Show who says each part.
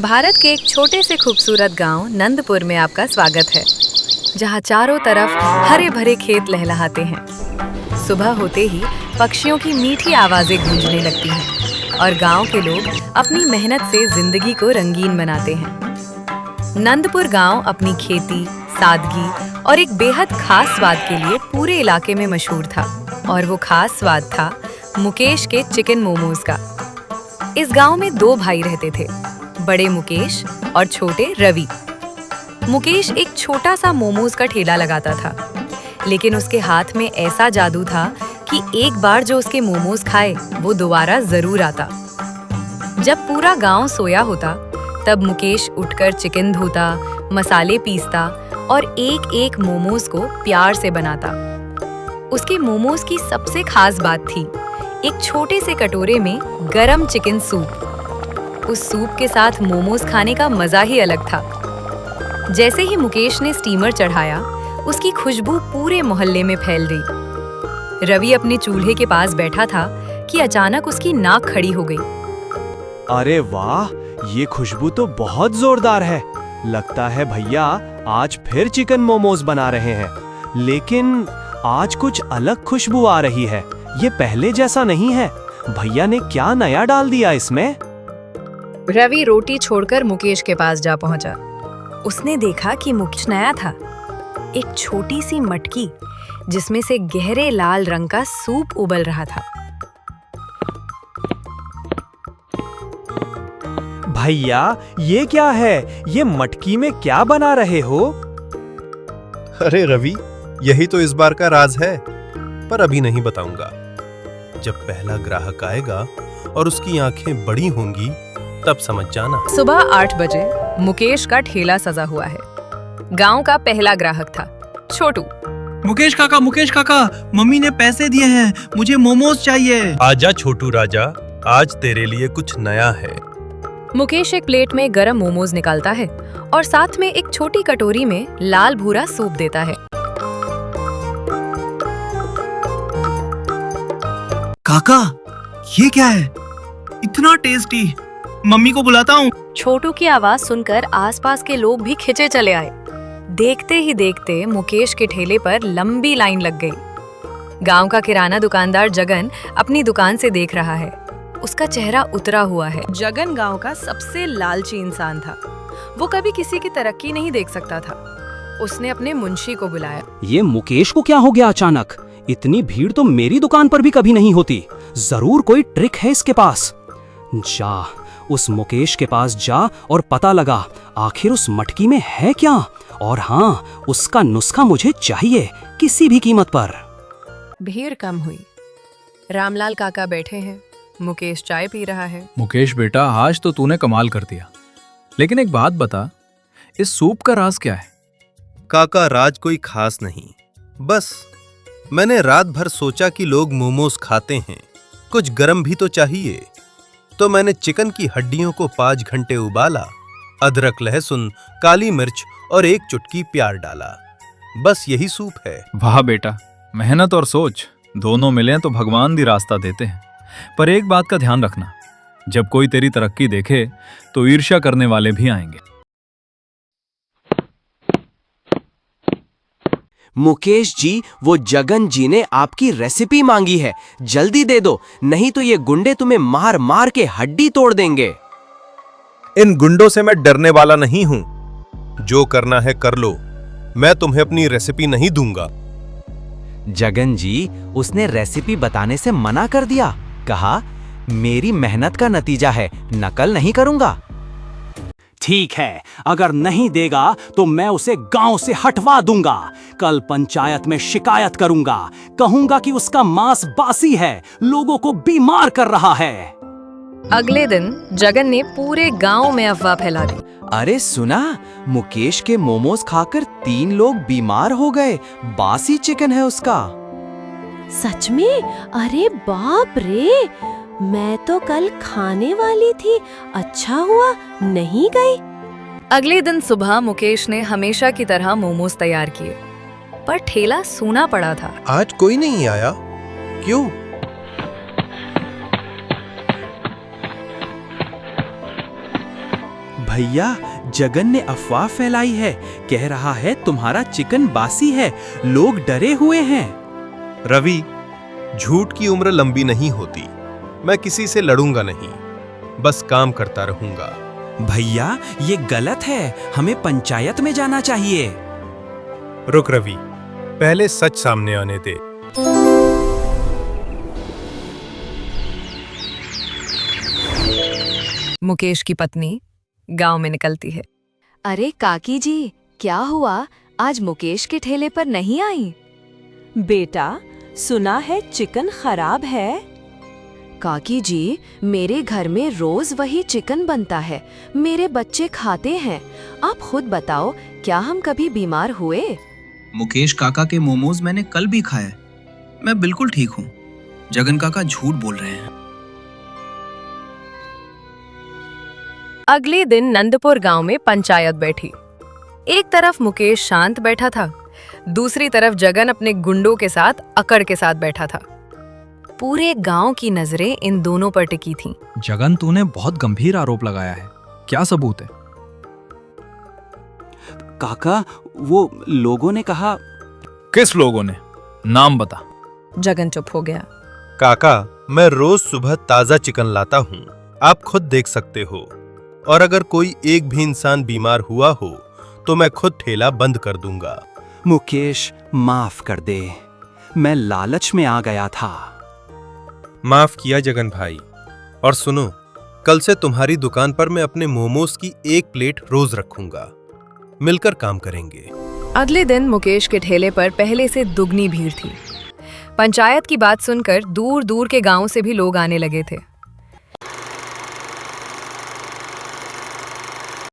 Speaker 1: भारत के एक छोटे से खूबसूरत गांव नंदपुर में आपका स्वागत है, जहां चारों तरफ हरे भरे खेत लहलहाते हैं। सुबह होते ही पक्षियों की मीठी आवाजें गूंजने लगती हैं और गांव के लोग अपनी मेहनत से जिंदगी को रंगीन बनाते हैं। नंदपुर गांव अपनी खेती, सादगी और एक बेहद खास स्वाद के लिए पूरे इलाके में मशहूर था, और वो खास स्वाद था मुकेश के चिकन मोमोज का। इस गांव में दो भाई रहते थे, बड़े मुकेश और छोटे रवि। मुकेश एक छोटा सा मोमोज का ठेला लगाता था, लेकिन उसके हाथ में ऐसा जादू था कि एक बार जो उसके मोमोज खाए वो दोबारा जरूर आता। जब पूरा गांव सोया होता तब मुकेश उठकर चिकन धोता, मसाले पीसता और एक एक मोमोज को प्यार से बनाता। उसके मोमोज की सबसे खास बात थी एक छोटे से कटोरे में गरम चिकन सूप। उस सूप के साथ मोमोज खाने का मजा ही अलग था। जैसे ही मुकेश ने स्टीमर चढ़ाया, उसकी खुशबू पूरे मोहल्ले में फैल गई। रवि अपने चूल्हे के पास बैठा था कि अचानक उसकी नाक खड़ी हो गई।
Speaker 2: अरे वाह, ये खुशबू तो बहुत जोरदार है। लगता है भैया आज फिर चिकन मोमोज बना रहे हैं, लेकिन आज कुछ अलग खुशबू आ रही है। ये पहले जैसा नहीं है। भैया ने क्या नया डाल दिया इसमें?
Speaker 1: रवि रोटी छोड़कर मुकेश के पास जा पहुंचा। उसने देखा कि मुकेश नया था, एक छोटी सी मटकी जिसमें से गहरे लाल रंग का सूप उबल रहा था।
Speaker 2: भैया ये क्या है? ये मटकी में क्या बना रहे हो?
Speaker 3: अरे रवि, यही तो इस बार का राज है, पर अभी नहीं बताऊंगा। जब पहला ग्राहक आएगा और उसकी आंखें बड़ी होंगी तब समझ जाना।
Speaker 1: सुबह 8 बजे मुकेश का ठेला सजा हुआ है। गांव का पहला ग्राहक था छोटू।
Speaker 4: मुकेश काका, मम्मी ने पैसे दिए हैं, मुझे मोमोज चाहिए।
Speaker 3: आजा छोटू राजा, आज तेरे लिए कुछ नया है।
Speaker 1: मुकेश एक प्लेट में गरम मोमोज निकालता है और साथ में एक छोटी कटोरी में लाल भूरा सूप देता है।
Speaker 4: काका, ये क्या है? इतना टेस्टी, मम्मी को बुलाता हूँ।
Speaker 1: छोटू की आवाज सुनकर आसपास के लोग भी खिंचे चले आए। देखते ही देखते मुकेश के ठेले पर लंबी लाइन लग गई। गांव का किराना दुकानदार जगन अपनी दुकान से देख रहा है। उसका चेहरा उतरा हुआ है। जगन गांव का सबसे लालची इंसान था। वो कभी किसी की तरक्की नहीं देख सकता था। उसने अपने मुंशी को बुलाया।
Speaker 5: ये मुकेश को क्या हो गया अचानक? इतनी भीड़ तो मेरी दुकान पर भी कभी नहीं होती। जरूर कोई ट्रिक है इसके पास। जा, उस मुकेश के पास जा और पता लगा आखिर उस मटकी में है क्या। और हाँ, उसका नुस्खा मुझे चाहिए किसी भी कीमत पर।
Speaker 1: भीड़ कम हुई। रामलाल काका बैठे हैं, मुकेश चाय पी रहा है।
Speaker 6: मुकेश बेटा, आज तो तूने कमाल कर दिया, लेकिन एक बात बता, इस सूप का राज क्या है?
Speaker 3: काका, राज कोई खास नहीं, बस मैंने रात भर सोचा कि लोग मोमोज खाते हैं, कुछ गरम भी तो चाहिए। तो मैंने चिकन की हड्डियों को 5 घंटे उबाला, अदरक, लहसुन, काली मिर्च और एक चुटकी प्याज डाला। बस यही सूप है।
Speaker 6: वाह बेटा, मेहनत और सोच दोनों मिलें तो भगवान भी रास्ता देते हैं। पर एक बात का ध्यान रखना, जब कोई तेरी तरक्की देखे तो ईर्ष्या करने वाले भी आएंगे।
Speaker 2: मुकेश जी, वो जगन जी ने आपकी रेसिपी मांगी है, जल्दी दे दो, नहीं तो ये गुंडे तुम्हें मार मार के हड्डी तोड़ देंगे।
Speaker 3: इन गुंडों से मैं डरने वाला नहीं हूं। जो करना है कर लो, मैं तुम्हें अपनी रेसिपी नहीं दूंगा।
Speaker 2: जगन जी, उसने रेसिपी बताने से मना कर दिया। कहा मेरी मेहनत का नतीजा है, नकल नहीं करूंगा।
Speaker 5: ठीक है, अगर नहीं देगा तो मैं उसे गांव से हटवा दूंगा। कल पंचायत में शिकायत करूंगा, कहूंगा कि उसका मांस बासी है, लोगों को बीमार कर रहा है।
Speaker 1: अगले दिन जगन ने पूरे गांव में अफवाह फैला दी।
Speaker 2: अरे सुना, मुकेश के मोमोज खाकर 3 लोग बीमार हो गए, बासी चिकन है उसका।
Speaker 7: सच में? अरे बाप रे, मैं तो कल खाने वाली थी, अच्छा हुआ नहीं गई।
Speaker 1: अगले दिन सुबह मुकेश ने हमेशा की तरह मोमोज तैयार किए, पर ठेला सूना पड़ा था।
Speaker 3: आज कोई नहीं आया, क्यों?
Speaker 8: भैया, जगन ने अफवाह फैलाई है। कह रहा है तुम्हारा चिकन बासी है। लोग डरे हुए हैं।
Speaker 3: रवि, झूठ की उम्र लंबी नहीं होती। मैं किसी से लड़ूंगा नहीं, बस काम करता रहूंगा।
Speaker 8: भैया, ये गलत है। हमें पंचायत में जाना चाहिए।
Speaker 3: रुक रवि, पहले सच सामने आने दे।
Speaker 1: मुकेश की पत्नी गांव में निकलती है।
Speaker 7: अरे काकी जी, क्या हुआ? आज मुकेश के ठेले पर नहीं आई?
Speaker 9: बेटा, सुना है चिकन खराब है।
Speaker 7: काकी जी, मेरे घर में रोज वही चिकन बनता है। मेरे बच्चे खाते हैं। आप खुद बताओ, क्या हम कभी बीमार हुए?
Speaker 4: मुकेश काका के मोमोज मैंने कल भी खाए। मैं बिल्कुल ठीक हूँ। जगन काका झूठ बोल रहे हैं।
Speaker 1: अगले दिन नंदपुर गांव में पंचायत बैठी। एक तरफ मुकेश शांत बैठा था, दूसरी तरफ जगन अपने गुंडों के साथ अकड़ के साथ बैठा था। पूरे गांव की नजरें इन दोनों पर टिकी थीं।
Speaker 6: जगन, तूने बहुत गंभीर आरोप लगाया है। क्या सबूत है?
Speaker 8: काका, वो लोगों ने कहा।
Speaker 6: किस लोगों ने? नाम बता।
Speaker 1: जगन चुप हो गया।
Speaker 3: काका, मैं रोज सुबह ताजा चिकन लाता हूँ, आप खुद देख सकते हो। और अगर कोई एक भी इंसान बीमार हुआ हो तो मैं खुद ठेला बंद कर दूंगा।
Speaker 8: मुकेश, माफ कर दे। मैं लालच में आ गया था।
Speaker 3: माफ किया जगन भाई। और सुनो, कल से तुम्हारी दुकान पर मैं अपने मोमोज की एक प्लेट रोज रखूंगा। मिलकर काम करेंगे।
Speaker 1: अगले दिन मुकेश के ठेले पर पहले से दुगनी भीड़ थी। पंचायत की बात सुनकर दूर दूर के गांव से भी लोग आने लगे थे।